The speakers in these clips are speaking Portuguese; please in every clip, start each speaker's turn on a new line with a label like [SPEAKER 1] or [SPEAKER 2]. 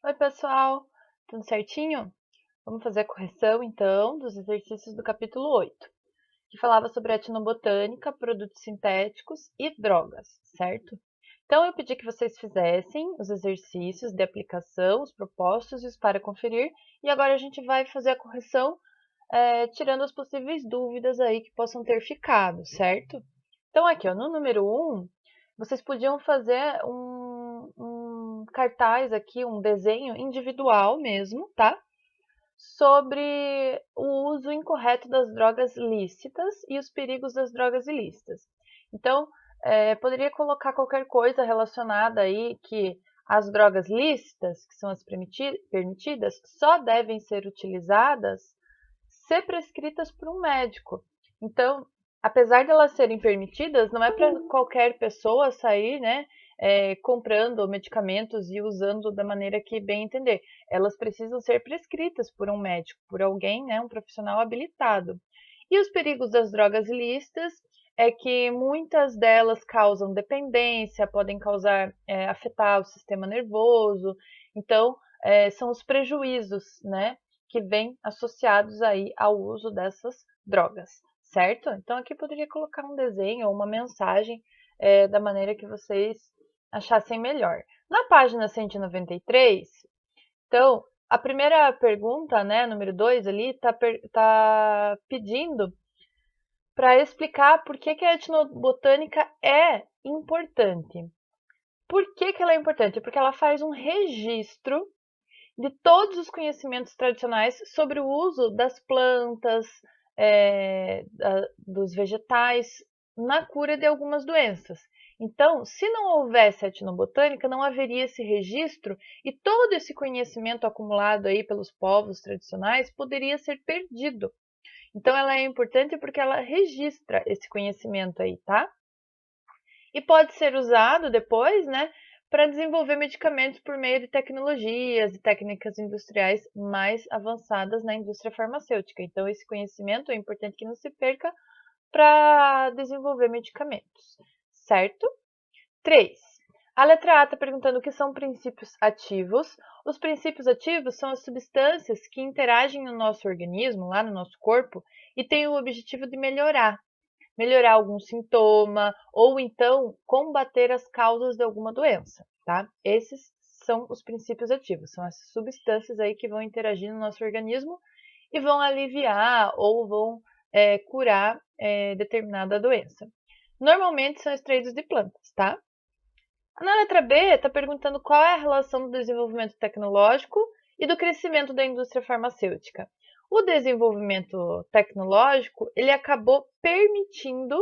[SPEAKER 1] Oi, pessoal, tudo certinho? Vamos fazer a correção, então, dos exercícios do capítulo 8, que falava sobre etnobotânica, produtos sintéticos e drogas, certo? Então, eu pedi que vocês fizessem os exercícios de aplicação, os propostos e os para conferir, e agora a gente vai fazer a correção, tirando as possíveis dúvidas aí que possam ter ficado, certo? Então, aqui, ó, no número 1, vocês podiam fazer um cartaz aqui, um desenho individual mesmo, tá? Sobre o uso incorreto das drogas lícitas e os perigos das drogas ilícitas. Então, poderia colocar qualquer coisa relacionada aí que as drogas lícitas, que são as permitidas, só devem ser utilizadas se prescritas por um médico. Então, apesar de elas serem permitidas, não é para qualquer pessoa sair, né, comprando medicamentos e usando da maneira que bem entender. Elas precisam ser prescritas por um médico, por alguém, né, um profissional habilitado. E os perigos das drogas ilícitas é que muitas delas causam dependência, podem causar, afetar o sistema nervoso. Então, são os prejuízos, né, que vêm associados aí ao uso dessas drogas, certo? Então aqui poderia colocar um desenho ou uma mensagem da maneira que vocês achassem melhor. Na página 193, então, a primeira pergunta, né, número 2 ali, tá pedindo para explicar por que a etnobotânica é importante. Por que ela é importante? Porque ela faz um registro de todos os conhecimentos tradicionais sobre o uso das plantas, dos vegetais na cura de algumas doenças. Então, se não houvesse etnobotânica, não haveria esse registro e todo esse conhecimento acumulado aí pelos povos tradicionais poderia ser perdido. Então, ela é importante porque ela registra esse conhecimento aí, tá? E pode ser usado depois, né, para desenvolver medicamentos por meio de tecnologias e técnicas industriais mais avançadas na indústria farmacêutica. Então, esse conhecimento é importante que não se perca para desenvolver medicamentos, certo? 3. A letra A está perguntando o que são princípios ativos. Os princípios ativos são as substâncias que interagem no nosso organismo, lá no nosso corpo, e têm o objetivo de melhorar algum sintoma ou então combater as causas de alguma doença, tá? Esses são os princípios ativos, são essas substâncias aí que vão interagir no nosso organismo e vão aliviar ou vão curar determinada doença. Normalmente são extraídos de plantas, tá? Na letra B, está perguntando qual é a relação do desenvolvimento tecnológico e do crescimento da indústria farmacêutica. O desenvolvimento tecnológico ele acabou permitindo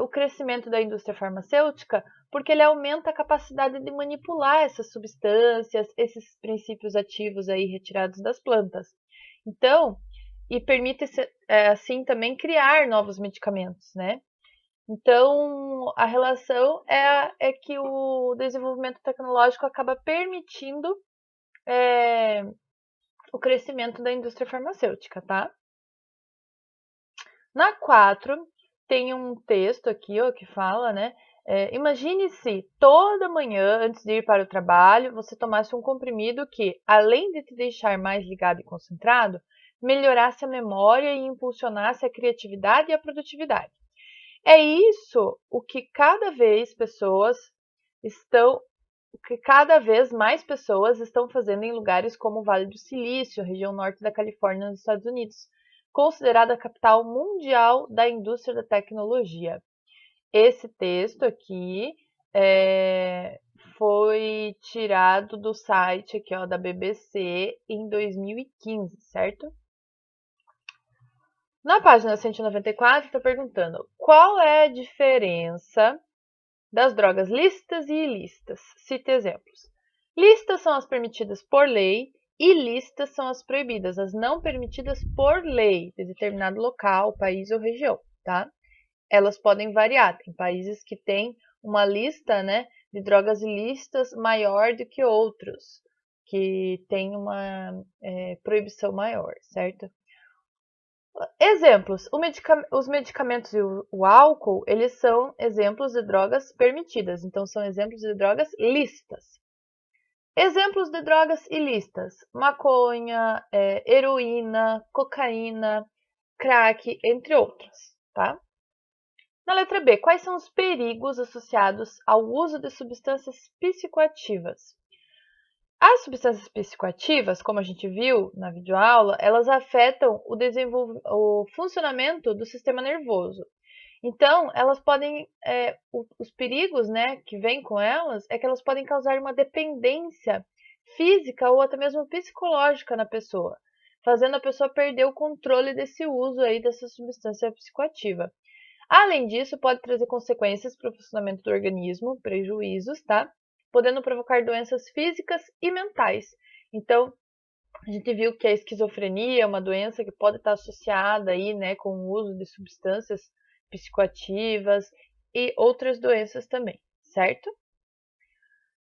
[SPEAKER 1] o crescimento da indústria farmacêutica porque ele aumenta a capacidade de manipular essas substâncias, esses princípios ativos aí retirados das plantas. Então, e permite assim também criar novos medicamentos, né? Então, a relação é que o desenvolvimento tecnológico acaba permitindo é, o crescimento da indústria farmacêutica, tá? Na 4, tem um texto aqui ó, que fala, né? Imagine se toda manhã, antes de ir para o trabalho, você tomasse um comprimido que, além de te deixar mais ligado e concentrado, melhorasse a memória e impulsionasse a criatividade e a produtividade. É isso o que cada vez mais pessoas estão fazendo em lugares como o Vale do Silício, região norte da Califórnia, nos Estados Unidos, considerada a capital mundial da indústria da tecnologia. Esse texto aqui foi tirado do site aqui, ó, da BBC em 2015, certo? Na página 194, está perguntando qual é a diferença das drogas lícitas e ilícitas. Cite exemplos. Lícitas são as permitidas por lei, ilícitas são as proibidas, as não permitidas por lei de determinado local, país ou região, tá? Elas podem variar. Tem países que têm uma lista, né, de drogas ilícitas maior do que outros, que tem uma proibição maior, certo? Exemplos: os medicamentos e o álcool, eles são exemplos de drogas permitidas, então são exemplos de drogas lícitas. Exemplos de drogas ilícitas: maconha, heroína, cocaína, crack, entre outras, tá? Na letra B, quais são os perigos associados ao uso de substâncias psicoativas? As substâncias psicoativas, como a gente viu na videoaula, elas afetam o funcionamento do sistema nervoso. Então, elas podem, os perigos, né, que vêm com elas, é que elas podem causar uma dependência física ou até mesmo psicológica na pessoa, fazendo a pessoa perder o controle desse uso aí dessa substância psicoativa. Além disso, pode trazer consequências para o funcionamento do organismo, prejuízos, tá? Podendo provocar doenças físicas e mentais. Então, a gente viu que a esquizofrenia é uma doença que pode estar associada aí, né, com o uso de substâncias psicoativas e outras doenças também, certo?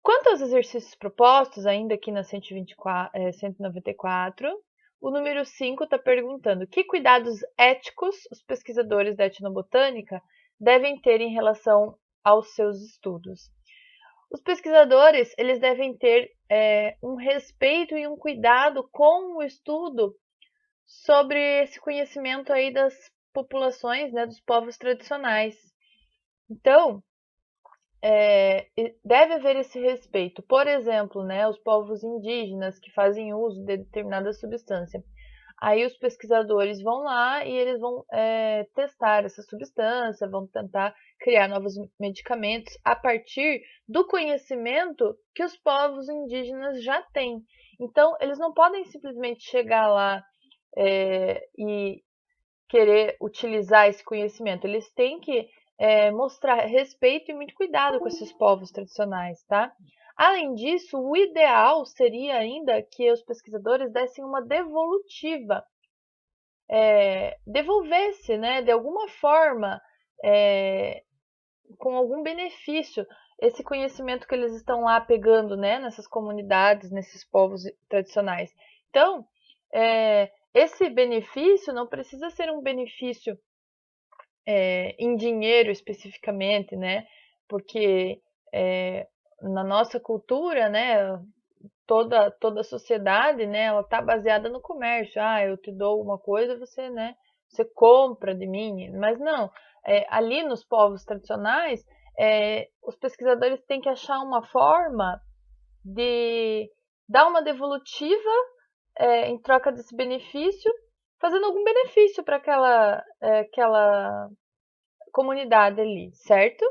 [SPEAKER 1] Quanto aos exercícios propostos, ainda aqui na 194, o número 5 está perguntando que cuidados éticos os pesquisadores da etnobotânica devem ter em relação aos seus estudos. Os pesquisadores eles devem ter um respeito e um cuidado com o estudo sobre esse conhecimento aí das populações, né, dos povos tradicionais. Então, deve haver esse respeito. Por exemplo, né, os povos indígenas que fazem uso de determinada substância. Aí os pesquisadores vão lá e eles vão testar essa substância, vão tentar criar novos medicamentos a partir do conhecimento que os povos indígenas já têm. Então, eles não podem simplesmente chegar lá e querer utilizar esse conhecimento. Eles têm que mostrar respeito e muito cuidado com esses povos tradicionais, tá? Além disso, o ideal seria ainda que os pesquisadores dessem uma devolutiva, devolvesse, né, de alguma forma, com algum benefício, esse conhecimento que eles estão lá pegando, né, nessas comunidades, nesses povos tradicionais. Então, esse benefício não precisa ser um benefício em dinheiro especificamente, né? Porque na nossa cultura, né, toda a sociedade, né, ela está baseada no comércio. Ah, eu te dou uma coisa, você, né, você compra de mim. Mas não, ali nos povos tradicionais, os pesquisadores têm que achar uma forma de dar uma devolutiva em troca desse benefício, fazendo algum benefício para aquela comunidade ali, certo?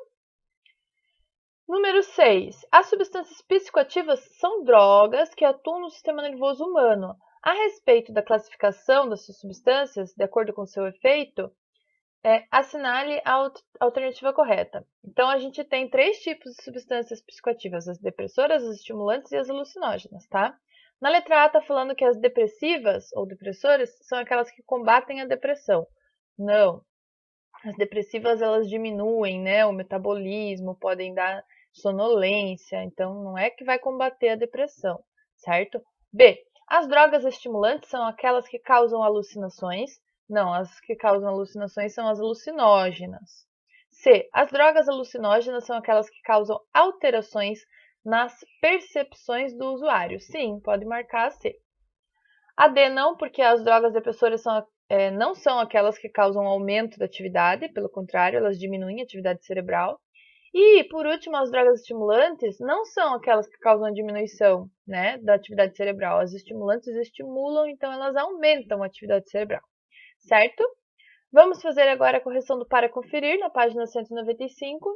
[SPEAKER 1] Número 6. As substâncias psicoativas são drogas que atuam no sistema nervoso humano. A respeito da classificação dessas substâncias, de acordo com seu efeito, assinale a alternativa correta. Então, a gente tem 3 tipos de substâncias psicoativas: as depressoras, as estimulantes e as alucinógenas, tá? Na letra A está falando que as depressivas ou depressoras são aquelas que combatem a depressão. Não. As depressivas elas diminuem, né, o metabolismo, podem dar sonolência, então não é que vai combater a depressão, certo? B. As drogas estimulantes são aquelas que causam alucinações. Não, as que causam alucinações são as alucinógenas. C. As drogas alucinógenas são aquelas que causam alterações nas percepções do usuário. Sim, pode marcar a C. A D não, porque as drogas depressoras não são aquelas que causam aumento da atividade, pelo contrário, elas diminuem a atividade cerebral. E, por último, as drogas estimulantes não são aquelas que causam a diminuição, né, da atividade cerebral. As estimulantes estimulam, então elas aumentam a atividade cerebral, certo? Vamos fazer agora a correção do para conferir na página 195.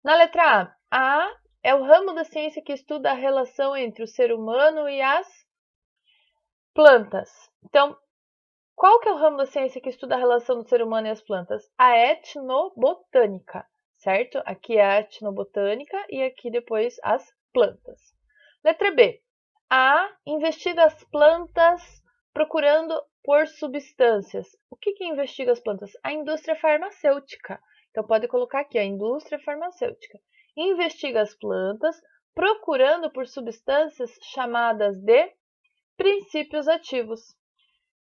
[SPEAKER 1] Na letra A é o ramo da ciência que estuda a relação entre o ser humano e as plantas. Então, qual que é o ramo da ciência que estuda a relação do ser humano e as plantas? A etnobotânica, certo? Aqui é a etnobotânica e aqui depois as plantas. Letra B. A investiga as plantas procurando por substâncias. O que investiga as plantas? A indústria farmacêutica. Então pode colocar aqui a indústria farmacêutica. Investiga as plantas procurando por substâncias chamadas de princípios ativos,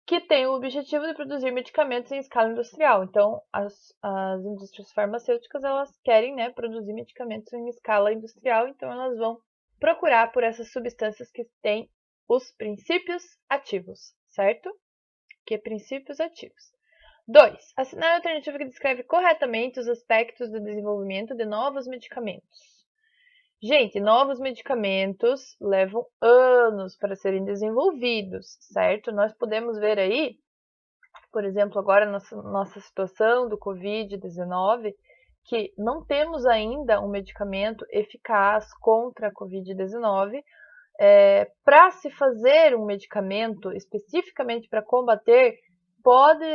[SPEAKER 1] que tem o objetivo de produzir medicamentos em escala industrial. Então, as indústrias farmacêuticas, elas querem, né, produzir medicamentos em escala industrial, então elas vão procurar por essas substâncias que têm os princípios ativos, certo? Que princípios ativos. 2. Assinar a alternativa que descreve corretamente os aspectos do desenvolvimento de novos medicamentos. Gente, novos medicamentos levam anos para serem desenvolvidos, certo? Nós podemos ver aí, por exemplo, agora nossa situação do Covid-19, que não temos ainda um medicamento eficaz contra a Covid-19. Para se fazer um medicamento especificamente para combater, pode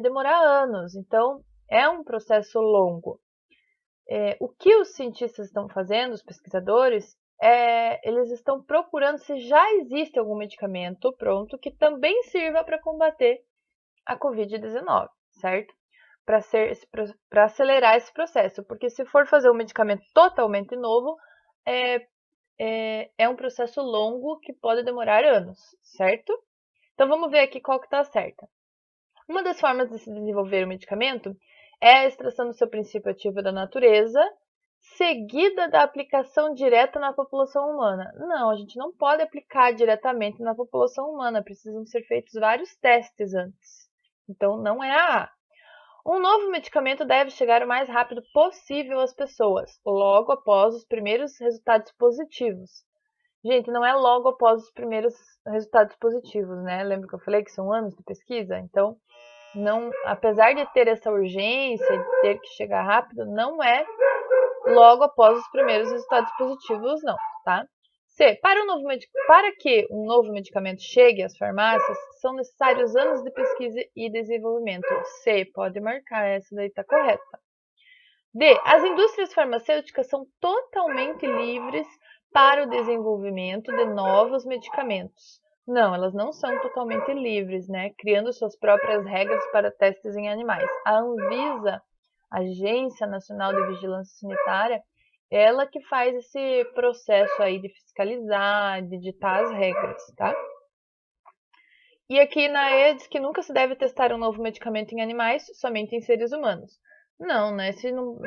[SPEAKER 1] demorar anos, então é um processo longo. O que os cientistas estão fazendo, os pesquisadores, eles estão procurando se já existe algum medicamento pronto que também sirva para combater a Covid-19, certo? Para acelerar esse processo, porque se for fazer um medicamento totalmente novo, é um processo longo que pode demorar anos, certo? Então vamos ver aqui qual que está certa. Uma das formas de se desenvolver o medicamento é a extração do seu princípio ativo da natureza, seguida da aplicação direta na população humana. Não, a gente não pode aplicar diretamente na população humana, precisam ser feitos vários testes antes. Então não é a A. Um novo medicamento deve chegar o mais rápido possível às pessoas, logo após os primeiros resultados positivos. Gente, não é logo após os primeiros resultados positivos, né? Lembra que eu falei que são anos de pesquisa? Então, não, apesar de ter essa urgência, de ter que chegar rápido, não é logo após os primeiros resultados positivos, não, tá? C. Para que um novo medicamento chegue às farmácias, são necessários anos de pesquisa e desenvolvimento. C. Pode marcar, essa daí está correta. D. As indústrias farmacêuticas são totalmente livres para o desenvolvimento de novos medicamentos. Não, elas não são totalmente livres, né? Criando suas próprias regras para testes em animais. A Anvisa, Agência Nacional de Vigilância Sanitária, ela que faz esse processo aí de fiscalizar, de ditar as regras, tá? E aqui na E diz que nunca se deve testar um novo medicamento em animais, somente em seres humanos. Não, né? Se não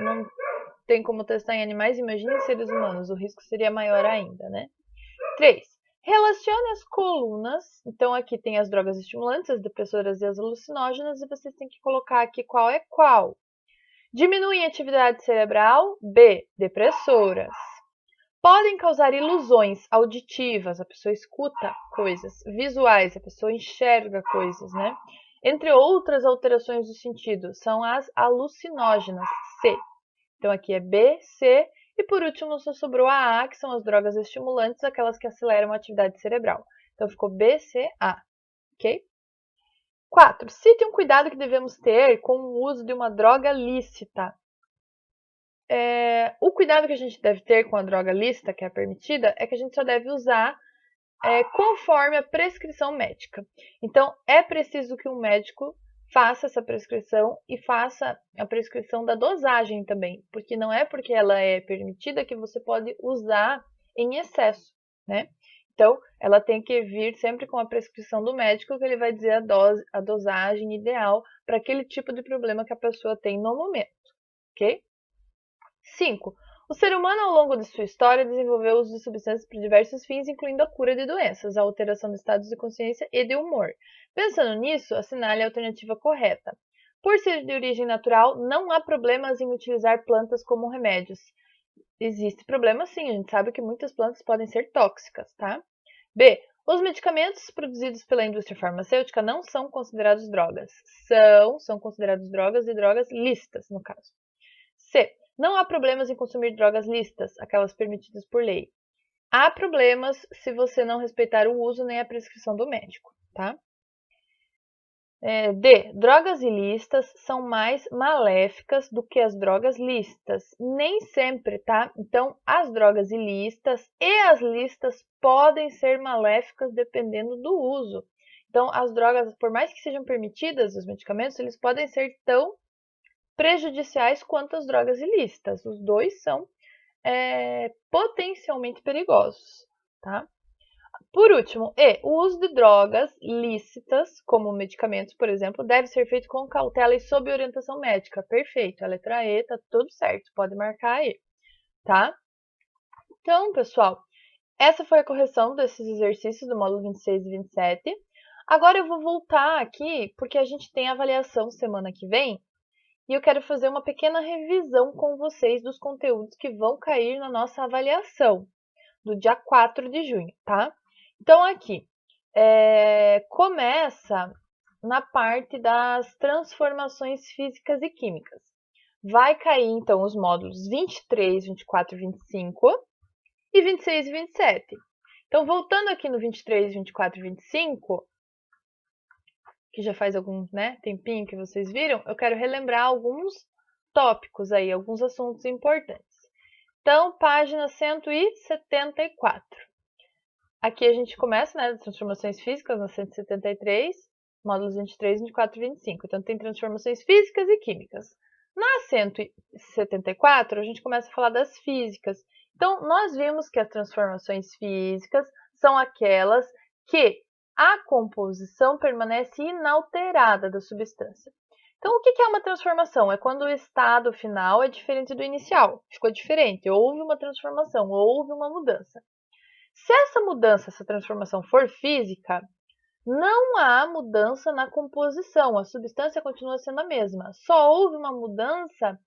[SPEAKER 1] tem como testar em animais, imagine em seres humanos, o risco seria maior ainda, né? 3. Relacione as colunas. Então aqui tem as drogas estimulantes, as depressoras e as alucinógenas, e vocês têm que colocar aqui qual é qual. Diminuem a atividade cerebral. B. Depressoras. Podem causar ilusões auditivas, a pessoa escuta coisas, visuais, a pessoa enxerga coisas, né? Entre outras alterações do sentido, são as alucinógenas, C. Então aqui é B, C, e por último só sobrou a A, que são as drogas estimulantes, aquelas que aceleram a atividade cerebral. Então ficou B, C, A, ok? 4. Cite um cuidado que devemos ter com o uso de uma droga lícita. O cuidado que a gente deve ter com a droga lícita, que é permitida, é que a gente só deve usar conforme a prescrição médica. Então, é preciso que um médico faça essa prescrição e faça a prescrição da dosagem também, porque não é porque ela é permitida que você pode usar em excesso, né? Então, ela tem que vir sempre com a prescrição do médico, que ele vai dizer a dosagem ideal para aquele tipo de problema que a pessoa tem no momento, ok? 5. O ser humano, ao longo de sua história, desenvolveu o uso de substâncias para diversos fins, incluindo a cura de doenças, a alteração de estados de consciência e de humor. Pensando nisso, assinale a alternativa correta. Por ser de origem natural, não há problemas em utilizar plantas como remédios. Existe problema sim, a gente sabe que muitas plantas podem ser tóxicas, tá? B. Os medicamentos produzidos pela indústria farmacêutica não são considerados drogas. São considerados drogas e drogas lícitas, no caso. C. Não há problemas em consumir drogas lícitas, aquelas permitidas por lei. Há problemas se você não respeitar o uso nem a prescrição do médico, tá? D. Drogas ilícitas são mais maléficas do que as drogas lícitas. Nem sempre, tá? Então, as drogas ilícitas e as lícitas podem ser maléficas dependendo do uso. Então, as drogas, por mais que sejam permitidas, os medicamentos, eles podem ser tão prejudiciais quanto as drogas ilícitas. Os dois são potencialmente perigosos, tá? Por último, o uso de drogas lícitas, como medicamentos, por exemplo, deve ser feito com cautela e sob orientação médica. Perfeito, a letra E tá tudo certo, pode marcar aí, tá? Então, pessoal, essa foi a correção desses exercícios do módulo 26 e 27. Agora eu vou voltar aqui, porque a gente tem avaliação semana que vem, e eu quero fazer uma pequena revisão com vocês dos conteúdos que vão cair na nossa avaliação do dia 4 de junho, tá? Então, aqui, começa na parte das transformações físicas e químicas. Vai cair, então, os módulos 23, 24 e 25 e 26 e 27. Então, voltando aqui no 23, 24 e 25, que já faz algum tempinho que vocês viram, eu quero relembrar alguns tópicos aí, alguns assuntos importantes. Então, página 174. Aqui a gente começa, né, das transformações físicas, na 173, módulos 23, 24 e 25. Então, tem transformações físicas e químicas. Na 174, a gente começa a falar das físicas. Então, nós vimos que as transformações físicas são aquelas que a composição permanece inalterada da substância. Então, o que é uma transformação? É quando o estado final é diferente do inicial. Ficou diferente, houve uma transformação, houve uma mudança. Se essa mudança, essa transformação for física, não há mudança na composição, a substância continua sendo a mesma. Só houve uma mudança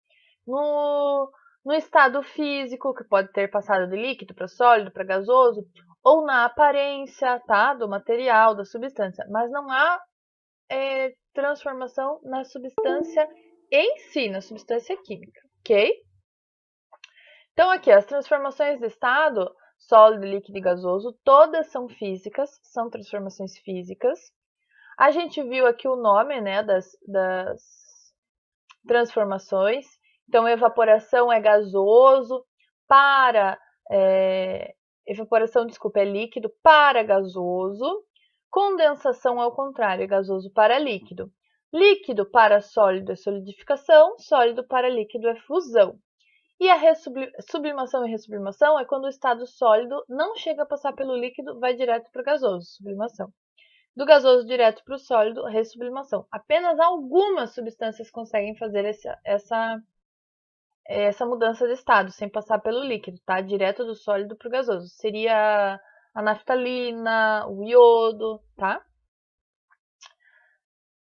[SPEAKER 1] no estado físico, que pode ter passado de líquido para sólido, para gasoso, ou na aparência, tá, do material, da substância. Mas não há transformação na substância em si, na substância química, ok? Então, aqui, as transformações de estado, sólido, líquido e gasoso, todas são físicas, são transformações físicas. A gente viu aqui o nome, né, das transformações. Então, evaporação é gasoso para... evaporação, desculpa, é líquido para gasoso. Condensação é o contrário, é gasoso para líquido. Líquido para sólido é solidificação, sólido para líquido é fusão. E a sublimação e ressublimação é quando o estado sólido não chega a passar pelo líquido, vai direto para o gasoso, sublimação. Do gasoso direto para o sólido, ressublimação. Apenas algumas substâncias conseguem fazer essa mudança de estado, sem passar pelo líquido, tá? Direto do sólido para o gasoso. Seria a naftalina, o iodo, tá?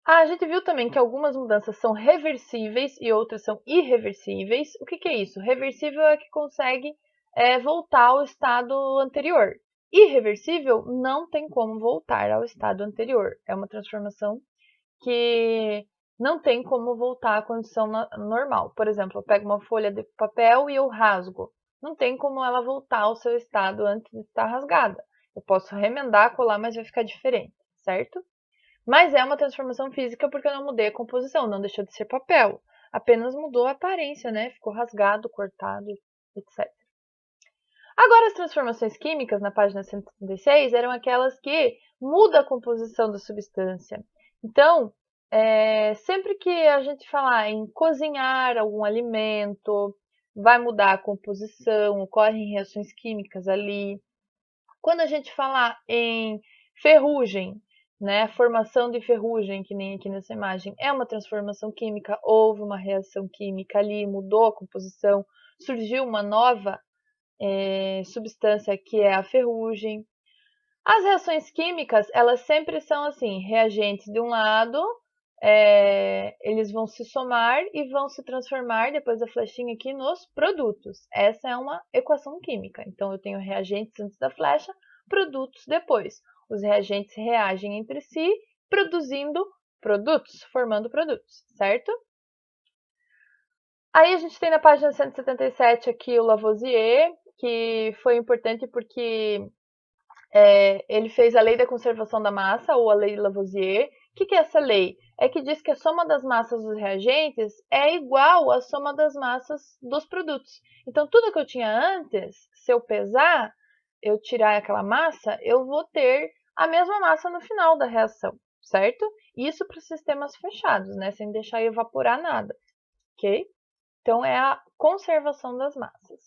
[SPEAKER 1] A gente viu também que algumas mudanças são reversíveis e outras são irreversíveis. O que é isso? Reversível é que consegue voltar ao estado anterior. Irreversível não tem como voltar ao estado anterior. É uma transformação que não tem como voltar à condição normal. Por exemplo, eu pego uma folha de papel e eu rasgo. Não tem como ela voltar ao seu estado antes de estar rasgada. Eu posso remendar, colar, mas vai ficar diferente, certo? Mas é uma transformação física porque eu não mudei a composição, não deixou de ser papel. Apenas mudou a aparência, né? Ficou rasgado, cortado, etc. Agora, as transformações químicas, na página 136, eram aquelas que mudam a composição da substância. Então, sempre que a gente falar em cozinhar algum alimento, vai mudar a composição, ocorrem reações químicas ali. Quando a gente falar em ferrugem, né, a formação de ferrugem, que nem aqui nessa imagem, é uma transformação química, houve uma reação química ali, mudou a composição, surgiu uma nova substância que é a ferrugem. As reações químicas, elas sempre são assim, reagentes de um lado, eles vão se somar e vão se transformar, depois da flechinha aqui, nos produtos. Essa é uma equação química. Então, eu tenho reagentes antes da flecha, produtos depois. Os reagentes reagem entre si, produzindo produtos, formando produtos, certo? Aí a gente tem na página 177 aqui o Lavoisier, que foi importante porque ele fez a lei da conservação da massa, ou a lei de Lavoisier. O que é essa lei? É que diz que a soma das massas dos reagentes é igual à soma das massas dos produtos. Então, tudo que eu tinha antes, se eu pesar, eu tirar aquela massa, eu vou ter a mesma massa no final da reação, certo? Isso para sistemas fechados, né? Sem deixar evaporar nada, ok? Então, é a conservação das massas.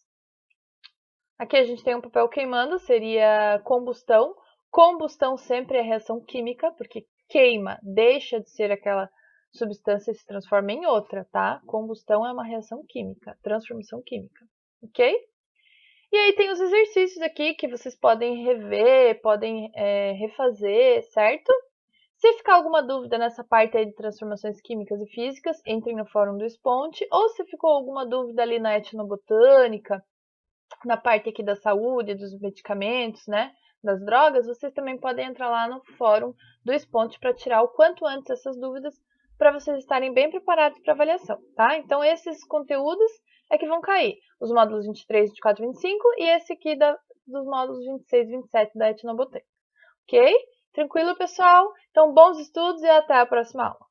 [SPEAKER 1] Aqui a gente tem um papel queimando, seria combustão. Combustão sempre é reação química, porque queima, deixa de ser aquela substância e se transforma em outra, tá? Combustão é uma reação química, transformação química, ok? E aí tem os exercícios aqui que vocês podem rever, podem refazer, certo? Se ficar alguma dúvida nessa parte aí de transformações químicas e físicas, entrem no fórum do Sponte, ou se ficou alguma dúvida ali na etnobotânica, na parte aqui da saúde, dos medicamentos, né, das drogas, vocês também podem entrar lá no fórum do Sponte para tirar o quanto antes essas dúvidas, para vocês estarem bem preparados para avaliação, tá? Então, esses conteúdos é que vão cair, os módulos 23, 24, 25 e esse aqui dos módulos 26 e 27 da etnobotânica, ok? Tranquilo, pessoal? Então, bons estudos e até a próxima aula.